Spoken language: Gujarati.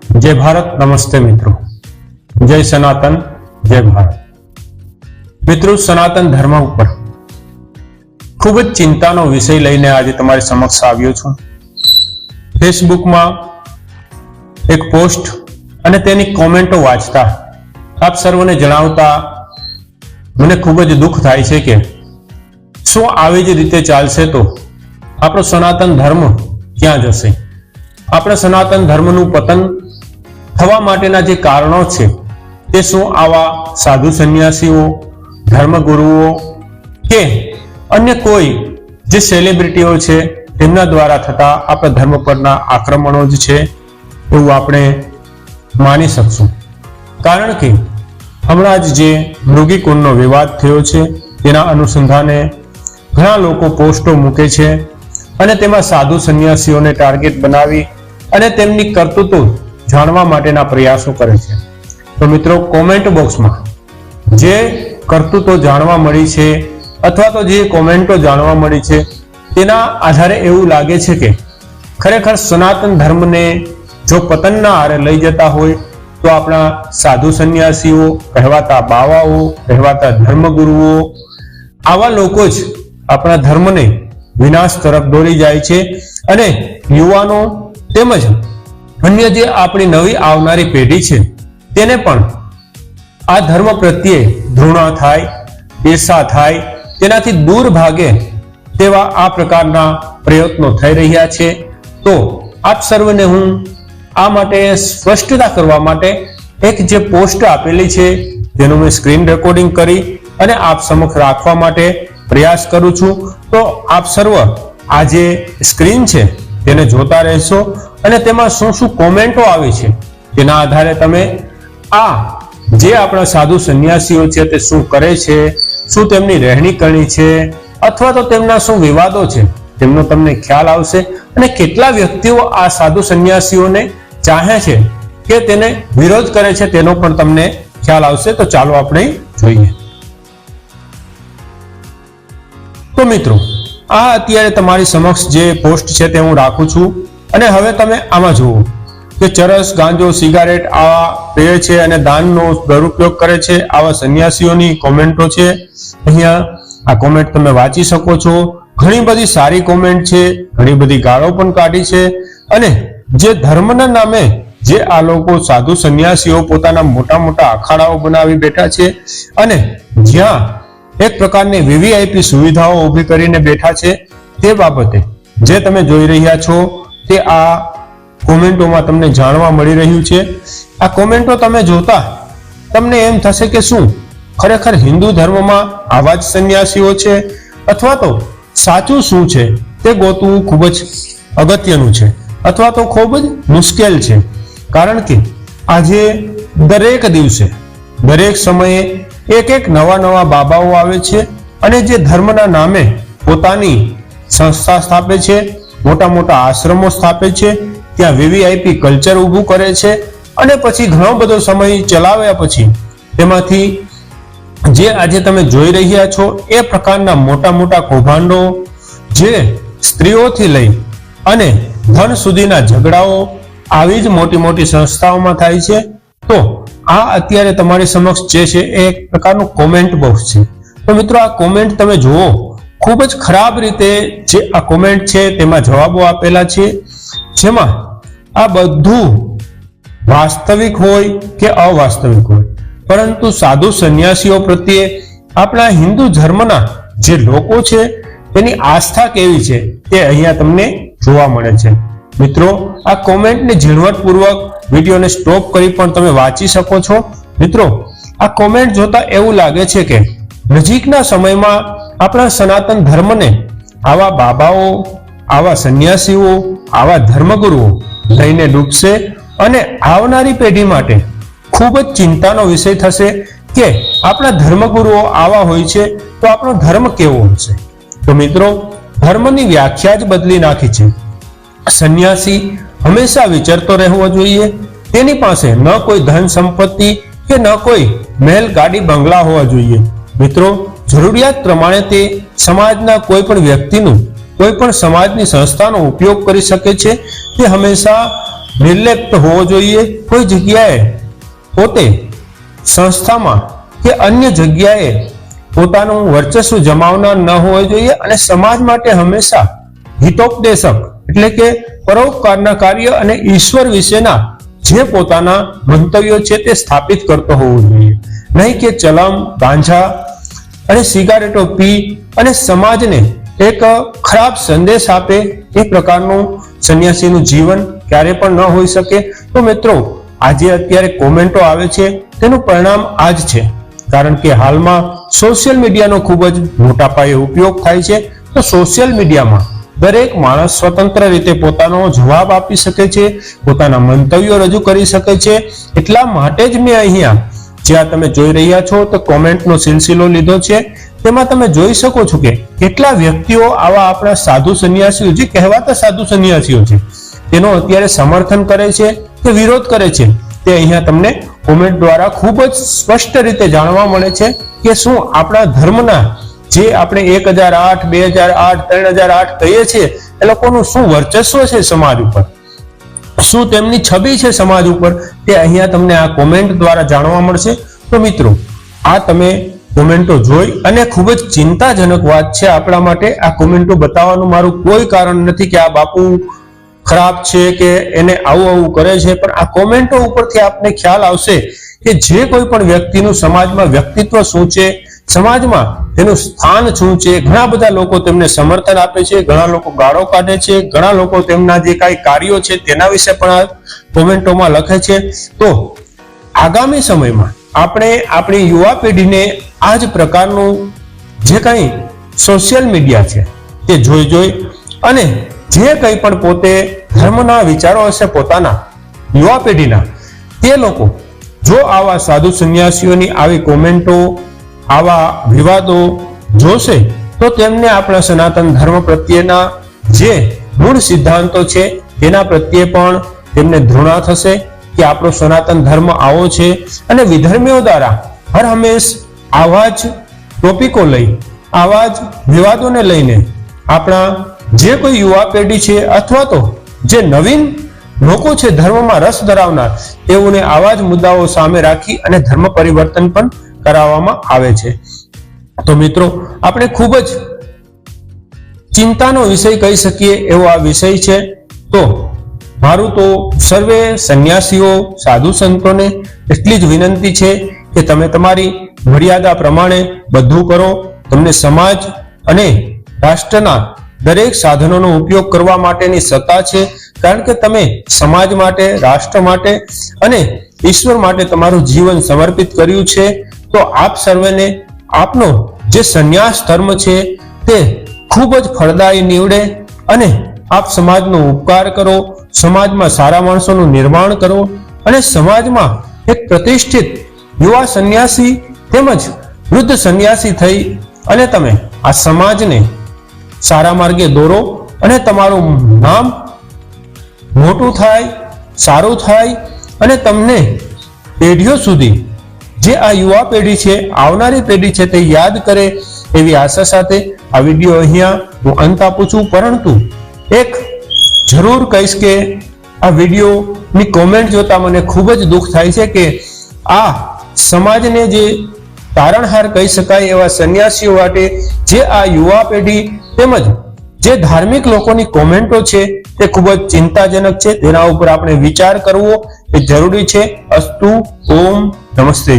जय भारत। नमस्ते मित्रों, जय सनातन, जय भारत। मित्रों, सनातन धर्म पर खूब ज चिंतानो विषय लईने आज तमारी समक्ष आव्यो छुं। फेसबुक एक पोस्ट अने तेनी कॉमेंटो वांचता आप सर्वने जणावता मने खूब ज दुख थाय छे के शुं आवी ज रीते चालशे तो आपणो सनातन धर्म क्यां जशे। आपणे सनातन धर्मनुं पतन थवा माटेना जे कारणो छे ते शुं आवा साधु संन्यासीओ, धर्मगुरुओ के अन्य कोई जे सेलिब्रिटीओ छे તેમના દ્વારા થતા આપણા ધર્મ પરના આક્રમણો જ છે એવું આપણે માની શકશું। કારણ કે હમણાં જ જે મૃગીકુંડનો વિવાદ થયો છે તેના અનુસંધાને ઘણા લોકો પોસ્ટો મૂકે છે અને તેમાં સાધુ સંન્યાસીઓને ટાર્ગેટ બનાવી અને તેમની કરતૂતો જાણવા માટેના પ્રયાસો કરે છે। તો મિત્રો, કોમેન્ટ બોક્સમાં જે કરતૂતો જાણવા મળી છે અથવા તો જે કોમેન્ટો જાણવા મળી છે તેના આધારે એવું લાગે છે કે ખરેખર સનાતન ધર્મને જો પતનના આરે લઈ જતા હોય તો આપણા સાધુ સંન્યાસીઓ, કહેવાતા બાવાઓ, કહેવાતા ધર્મગુરુઓ, આવા લોકો જ આપણા ધર્મને વિનાશ તરફ દોરી જાય છે અને યુવાનો તેમજ અન્ય જે આપણી નવી આવનારી પેઢી છે તેને પણ આ ધર્મ પ્રત્યે ઘૃણા થાય, ઈર્ષા થાય, તેનાથી દૂર ભાગે તેવા આ પ્રકારના પ્રયત્નો થઈ રહ્યા છે। તો આપ સર્વને હું આ માટે સ્પષ્ટતા કરવા માટે એક જે પોસ્ટ આપેલી છે તેનું મેં સ્ક્રીન રેકોર્ડિંગ કરી અને આપ સમક્ષ રાખવા માટે પ્રયાસ કરું છું। તો આપ સર્વ આ જે સ્ક્રીન છે તેને જોતા રહેશો અને તેમાં શું શું કોમેન્ટો આવે છે તેના આધારે તમે આ જે આપણા સાધુ સંન્યાસીઓ છે તે શું કરે છે, શું તેમની રહેણી કરણી છે અથવા તો તેમના શું વિવાદો છે તેમનો તમને ખ્યાલ આવશે અને કેટલા વ્યક્તિઓ આ સાધુ સંન્યાસીઓને ચાહે છે કે તેને વિરોધ કરે છે તેનો પણ તમને ખ્યાલ આવશે। તો ચાલો આપણે જોઈએ। તો મિત્રો, આ અત્યારે તમારી સમક્ષ જે પોસ્ટ છે તે હું રાખું છું અને હવે તમે આમાં જુઓ કે ચરસ, ગાંજો, સિગારેટ આવા પીએ છે અને દાનનો દુરુપયોગ કરે છે આવા સંન્યાસીઓની કોમેન્ટો છે। અહીંયા આ કોમેન્ટ તમે વાંચી શકો છો। ઘણી બધી સારી કોમેન્ટ છે, ઘણી બધી ગાળો પણ કાઢી છે અને જે ધર્મના નામે જે આ લોકો સાધુ સંન્યાસીઓ પોતાના મોટા મોટા અખાડાઓ બનાવી બેઠા છે અને જ્યાં એક પ્રકારની વીવીઆઈપી સુવિધાઓ ઊભી કરીને બેઠા છે તે બાબતે જે તમે જોઈ રહ્યા છો તે આ કોમેન્ટોમાં તમને જાણવા મળી રહ્યું છે। આ કોમેન્ટો તમે જોતા તમને એમ થશે કે શું ખરેખર હિન્દુ ધર્મમાં આવા જ સંન્યાસીઓ છે અથવા તો સાચું શું છે તે ગોતવું ખૂબ જ અગત્યનું છે અથવા તો ખૂબ જ મુશ્કેલ છે। કારણ કે આજે દરેક દિવસે, દરેક સમયે એક એક નવા નવા બાબાઓ આવે છે અને જે ધર્મના નામે પોતાની સંસ્થા સ્થાપે છે, મોટા મોટા આશ્રમો સ્થાપે છે, ત્યાં વીવીઆઈપી કલ્ચર ઊભું કરે છે અને પછી ઘણો બધો સમય ચલાવ્યા પછી તેમાંથી જે આજે તમે જોઈ રહ્યા છો એ પ્રકારના મોટા મોટા કૌભાંડો જે સ્ત્રીઓથી લઈ અને ધન સુધીના ઝઘડાઓ આવી જ મોટી મોટી સંસ્થાઓમાં થાય છે। તો આ અત્યારે તમારી સમક્ષ જે છે એ એક પ્રકારનું કોમેન્ટ બોક્સ છે। તો મિત્રો, આ કોમેન્ટ તમે જુઓ, ખૂબ જ ખરાબ રીતે જે આ કોમેન્ટ છે તેમાં જવાબો આપેલા છે જેમાં આ બધું વાસ્તવિક હોય કે અવાસ્તવિક હોય, પરંતુ સાધુ સંન્યાસીઓ પ્રત્યે આપણા હિન્દુ ધર્મના જે લોકો છે તેની આસ્થા કેવી છે તે અહીંયા તમને જોવા મળે છે। મિત્રો, આ કોમેન્ટને ઝીણવટપૂર્વક વિડીયોને સ્ટોપ કરી પણ તમે વાંચી શકો છો। મિત્રો, આ કોમેન્ટ જોતા એવું લાગે છે કે નજીકના સમયમાં આપણા સનાતન ધર્મને આવા બાબાઓ, આવા સંન્યાસીઓ, આવા ધર્મગુરુઓ લઈને ડૂબશે અને આવનારી પેઢી માટે ખૂબ જ ચિંતાનો વિષય થશે કે આપણા ધર્મગુરુઓ આવા હોય છે તો આપણો ધર્મ કેવો હશે। તો મિત્રો, ધર્મની વ્યાખ્યા જ બદલી નાખી છે। સંન્યાસી હંમેશા વિચરતો રહેવો જોઈએ, તેની પાસે ન કોઈ ધન સંપત્તિ કે ન કોઈ મહેલ, ગાડી, બંગલા હોવા જોઈએ। મિત્રો, જરૂરિયાત પ્રમાણે તે સમાજના કોઈ પણ વ્યક્તિનું, કોઈ પણ સમાજની સંસ્થાનો ઉપયોગ કરી શકે છે। તે હંમેશા નિર્લિપ્ત હોવો જોઈએ, કોઈ જગ્યાએ પોતે સંસ્થામાં કે અન્ય જગ્યાએ પોતાનું વર્ચસ્વ જમાવનાર ન હોવો જોઈએ અને સમાજ માટે હંમેશા હિતોપદેશક એટલે કે પરોપકારના કાર્ય અને ઈશ્વર વિશેના જે પોતાના મંતવ્યો છે તે સ્થાપિત કરતો હોવો જોઈએ, નહીં કે ચલમ, ગાંજા અને સિગારેટો પી અને સમાજને એક ખરાબ સંદેશ આપે એ પ્રકારનું સંન્યાસીનું જીવન ક્યારે પણ ન હોઈ શકે. તો મિત્રો, આજે અત્યારે કોમેન્ટો આવે છે તેનું પરિણામ આ જ છે, કારણ કે હાલમાં સોશિયલ મીડિયાનો ખૂબ જ મોટા પાયે ઉપયોગ થાય છે. તો સોશિયલ મીડિયામાં દરેક માણસ સ્વતંત્ર રીતે પોતાનો જવાબ આપી શકે છે, પોતાના મંતવ્યો રજૂ કરી શકે છે. એટલા માટે જ મેં અહીંયા જ્યાં તમે જોઈ રહ્યા છો તો કોમેન્ટનો સિલસિલો લીધો છે, તેમાં તમે જોઈ શકો છો કે કેટલા વ્યક્તિઓ આવા આપણા સાધુ સંન્યાસીઓ જે કહેવાતા સાધુ સંન્યાસીઓ છે તેનો અત્યારે સમર્થન કરે છે કે વિરોધ કરે છે, તે અહીંયા તમને કોમેન્ટ દ્વારા ખૂબ જ સ્પષ્ટ રીતે જાણવા મળે છે કે શું આપણા ધર્મના જે આપણે 1008, 2008, 3008 કહીએ છીએ એ લોકોનું શું વર્ચસ્વ છે સમાજ ઉપર, શું તેમની છબી છે સમાજ ઉપર, તે અહીંયા તમને આ કોમેન્ટ દ્વારા જાણવા મળશે. તો મિત્રો, આ તમે કોમેન્ટો જોઈ અને ખૂબ જ ચિંતાજનક વાત છે આપણા માટે. આ કોમેન્ટો બતાવવાનું મારું કોઈ કારણ નથી કે આ બાપુ ખરાબ છે કે એને આવું કરે છે, પણ આ કોમેન્ટો ઉપરથી આપને ખ્યાલ આવશે કે જે કોઈ પણ વ્યક્તિનું સમાજમાં વ્યક્તિત્વ શું છે, સમાજમાં તેનું સ્થાન શું છે. ઘણા બધા લોકો તેમને સમર્થન આપે છે, ઘણા લોકો ગાળો કાઢે છે, ઘણા લોકો તેમના જે કાંઈ કાર્યો છે તેના વિશે પણ આ કોમેન્ટોમાં લખે છે. તો આગામી સમયમાં આપણે આપણી યુવા પેઢીને આ જ પ્રકારનું જે કંઈ સોશિયલ મીડિયા છે તે જોઈ અને જે કંઈ પણ પોતે ધર્મના વિચારો હશે પોતાના યુવા પેઢીના, તે લોકો જો આવા સાધુ સંન્યાસીઓની આવી કોમેન્ટો, આવા વિવાદો જોશે તો તેમને આપણા સનાતન ધર્મ પ્રત્યેના જે મૂળ સિદ્ધાંતો છે તેના પ્રત્યે પણ તેમને ધૃણા થશે કે આપણો સનાતન ધર્મ આવો છે. અને વિધર્મીઓ દ્વારા હર હંમેશ આવા જ ટોપિકો લઈ, આવા જ વિવાદોને લઈને આપણા જે કોઈ યુવા પેઢી છે અથવા તો જે નવીન લોકો છે ધર્મમાં રસ ધરાવનાર, તેઓને આવા જ મુદ્દાઓ સામે રાખી અને ધર્મ પરિવર્તન પણ કરાવવામાં આવે છે. તો મિત્રો, આપણે ખૂબ જ ચિંતાનો વિષય કહી શકીએ એવો આ વિષય છે. તો મારું તો સર્વે સંન્યાસીઓ, સાધુ સંતોને એટલી જ વિનંતી છે કે તમે તમારી મર્યાદા પ્રમાણે બધું કરો. તમને સમાજ અને રાષ્ટ્રના દરેક સાધનોનો ઉપયોગ કરવા માટેની સત્તા છે, કારણ કે તમે સમાજ માટે, રાષ્ટ્ર માટે અને ઈશ્વર માટે તમારું જીવન સમર્પિત કર્યું છે. તો આપ સર્વેને આપનો જે સંન્યાસ ધર્મ છે તે ખૂબ જ ફળદાયી નીવડે અને આપ સમાજનો ઉપકાર કરો, સમાજમાં સારા માણસોનું નિર્માણ કરો અને સમાજમાં એક પ્રતિષ્ઠિત યુવા સંન્યાસી તેમજ વૃદ્ધ સંન્યાસી થઈ અને તમે આ સમાજને સારા માર્ગે દોરો અને તમારું નામ મોટું થાય, સારું થાય અને તમને પેઢીઓ સુધી જે આ યુવા પેઢી છે, આવનારી પેઢી છે તે યાદ કરે એવી આશા સાથે આ વિડીયો અહીંયા હું અંત આપું છું. પરંતુ એક જરૂર કહીશ કે આ વિડીયોની કોમેન્ટ જોતા મને ખૂબ જ દુઃખ થાય છે કે આ સમાજને જે તારણહાર કહી શકાય એવા સંન્યાસીઓ માટે જે આ યુવા પેઢી તેમજ જે ધાર્મિક લોકોની કોમેન્ટો છે તે ખૂબ જ ચિંતાજનક છે. તેના ઉપર આપણે વિચાર કરવો એ જરૂરી છે. અસ્તુ. ઓમ નમસ્તે.